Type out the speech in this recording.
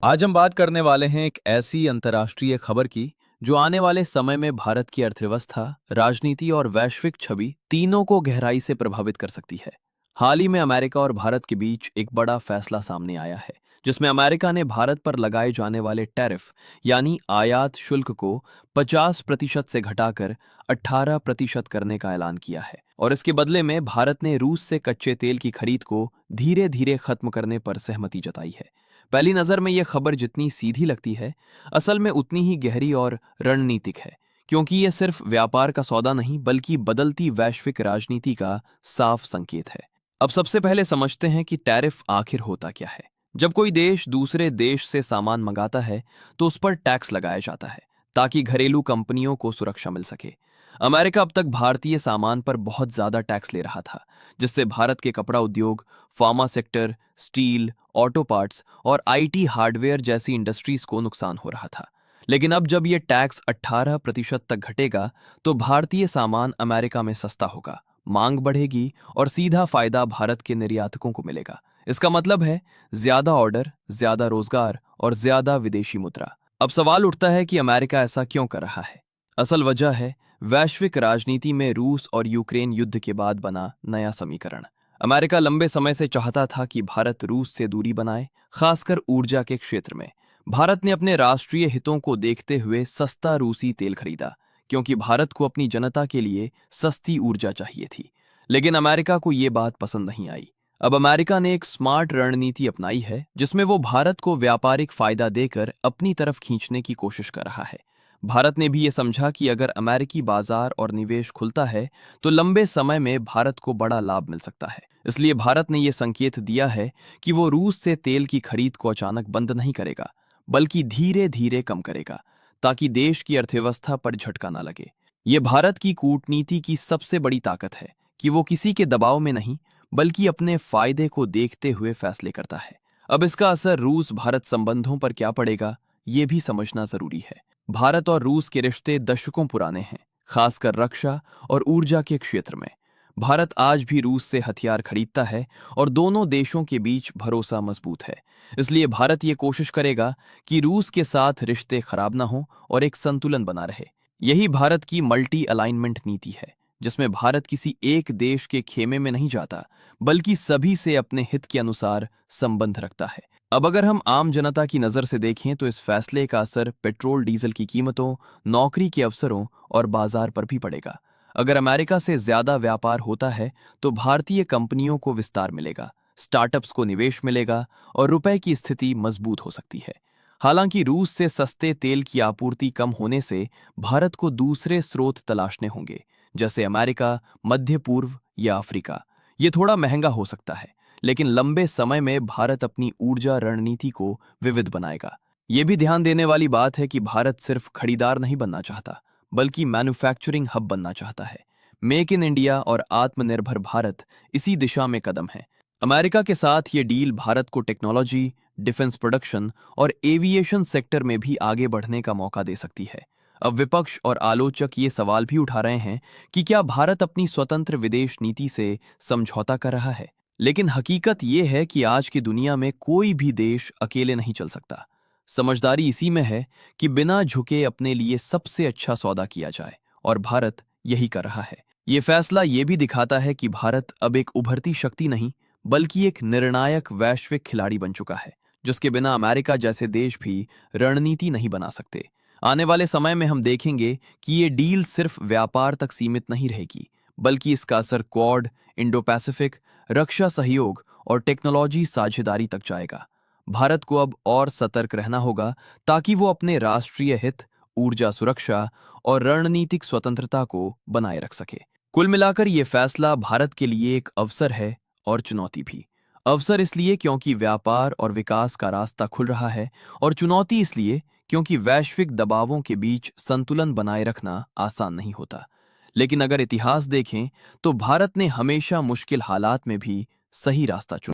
आज हम बात करने वाले हैं एक ऐसी अंतर्राष्ट्रीय खबर की जो आने वाले समय में भारत की अर्थव्यवस्था, राजनीति और वैश्विक छवि तीनों को गहराई से प्रभावित कर सकती है। हाल ही में अमेरिका और भारत के बीच एक बड़ा फैसला सामने आया है, जिसमें अमेरिका ने भारत पर लगाए जाने वाले टैरिफ यानी आयात शुल्क को 50% से घटाकर 18% करने का ऐलान किया है। और इसके बदले में भारत ने रूस से कच्चे तेल की खरीद को धीरे धीरे खत्म करने पर सहमति जताई है। पहली नजर में यह खबर जितनी सीधी लगती है, असल में उतनी ही गहरी और रणनीतिक है, क्योंकि यह सिर्फ व्यापार का सौदा नहीं बल्कि बदलती वैश्विक राजनीति का साफ संकेत है। अब सबसे पहले समझते हैं कि टैरिफ आखिर होता क्या है। जब कोई देश दूसरे देश से सामान मंगाता है तो उस पर टैक्स लगाया जाता है ताकि घरेलू कंपनियों को सुरक्षा मिल सके। अमेरिका अब तक भारतीय सामान पर बहुत ज्यादा टैक्स ले रहा था, जिससे भारत के कपड़ा उद्योग, pharma sector, steel, auto parts और आईटी हार्डवेयर जैसी इंडस्ट्रीज को नुकसान हो रहा था। लेकिन अब जब यह टैक्स 18% तक घटेगा तो भारतीय सामान अमेरिका में सस्ता होगा, मांग बढ़ेगी और सीधा फायदा भारत के निर्यातकों को मिलेगा। इसका मतलब है ज्यादा ऑर्डर, ज्यादा रोजगार और ज्यादा विदेशी मुद्रा। अब सवाल उठता है कि अमेरिका ऐसा क्यों कर रहा है। असल वजह है वैश्विक राजनीति में रूस और यूक्रेन युद्ध के बाद बना नया समीकरण। अमेरिका लंबे समय से चाहता था कि भारत रूस से दूरी बनाए, खासकर ऊर्जा के क्षेत्र में। भारत ने अपने राष्ट्रीय हितों को देखते हुए सस्ता रूसी तेल खरीदा, क्योंकि भारत को अपनी जनता के लिए सस्ती ऊर्जा चाहिए थी। लेकिन अमेरिका को ये बात पसंद नहीं आई। अब अमेरिका ने एक स्मार्ट रणनीति अपनाई है, जिसमें वो भारत को व्यापारिक फायदा देकर अपनी तरफ खींचने की कोशिश कर रहा है। भारत ने भी ये समझा कि अगर अमेरिकी बाजार और निवेश खुलता है तो लंबे समय में भारत को बड़ा लाभ मिल सकता है। इसलिए भारत ने ये संकेत दिया है कि वो रूस से तेल की खरीद को अचानक बंद नहीं करेगा, बल्कि धीरे धीरे कम करेगा, ताकि देश की अर्थव्यवस्था पर झटका ना लगे। ये भारत की कूटनीति की सबसे बड़ी ताकत है कि वो किसी के दबाव में नहीं, बल्कि अपने फायदे को देखते हुए फैसले करता है। अब इसका असर रूस भारत संबंधों पर क्या पड़ेगा, ये भी समझना जरूरी है। भारत और रूस के रिश्ते दशकों पुराने हैं, खासकर रक्षा और ऊर्जा के क्षेत्र में। भारत आज भी रूस से हथियार खरीदता है और दोनों देशों के बीच भरोसा मजबूत है। इसलिए भारत ये कोशिश करेगा कि रूस के साथ रिश्ते खराब ना हो और एक संतुलन बना रहे। यही भारत की मल्टी अलाइनमेंट नीति है, जिसमें भारत किसी एक देश के खेमे में नहीं जाता, बल्कि सभी से अपने हित के अनुसार संबंध रखता है। अब अगर हम आम जनता की नज़र से देखें तो इस फैसले का असर पेट्रोल डीजल की कीमतों, नौकरी के अवसरों और बाजार पर भी पड़ेगा। अगर अमेरिका से ज्यादा व्यापार होता है तो भारतीय कंपनियों को विस्तार मिलेगा, स्टार्टअप्स को निवेश मिलेगा और रुपए की स्थिति मजबूत हो सकती है। हालांकि रूस से सस्ते तेल की आपूर्ति कम होने से भारत को दूसरे स्रोत तलाशने होंगे, जैसे अमेरिका, मध्य पूर्व या अफ्रीका। ये थोड़ा महंगा हो सकता है, लेकिन लंबे समय में भारत अपनी ऊर्जा रणनीति को विविध बनाएगा। ये भी ध्यान देने वाली बात है कि भारत सिर्फ खरीदार नहीं बनना चाहता, बल्कि मैन्युफैक्चरिंग हब बनना चाहता है। मेक इन इंडिया और आत्मनिर्भर भारत इसी दिशा में कदम है। अमेरिका के साथ ये डील भारत को टेक्नोलॉजी, डिफेंस प्रोडक्शन और एविएशन सेक्टर में भी आगे बढ़ने का मौका दे सकती है। अब विपक्ष और आलोचक ये सवाल भी उठा रहे हैं कि क्या भारत अपनी स्वतंत्र विदेश नीति से समझौता कर रहा है। लेकिन हकीकत ये है कि आज की दुनिया में कोई भी देश अकेले नहीं चल सकता। समझदारी इसी में है कि बिना झुके अपने लिए सबसे अच्छा सौदा किया जाए, और भारत यही कर रहा है। ये फैसला ये भी दिखाता है कि भारत अब एक उभरती शक्ति नहीं, बल्कि एक निर्णायक वैश्विक खिलाड़ी बन चुका है, जिसके बिना अमेरिका जैसे देश भी रणनीति नहीं बना सकते। आने वाले समय में हम देखेंगे कि ये डील सिर्फ व्यापार तक सीमित नहीं रहेगी, बल्कि इसका असर क्वाड, इंडो पैसिफिक, रक्षा सहयोग और टेक्नोलॉजी साझेदारी तक जाएगा। भारत को अब और सतर्क रहना होगा ताकि वो अपने राष्ट्रीय हित, ऊर्जा सुरक्षा और रणनीतिक स्वतंत्रता को बनाए रख सके। कुल मिलाकर ये फैसला भारत के लिए एक अवसर है और चुनौती भी। अवसर इसलिए क्योंकि व्यापार और विकास का रास्ता खुल रहा है, और चुनौती इसलिए क्योंकि वैश्विक दबावों के बीच संतुलन बनाए रखना आसान नहीं होता। लेकिन अगर इतिहास देखें तो भारत ने हमेशा मुश्किल हालात में भी सही रास्ता चुना।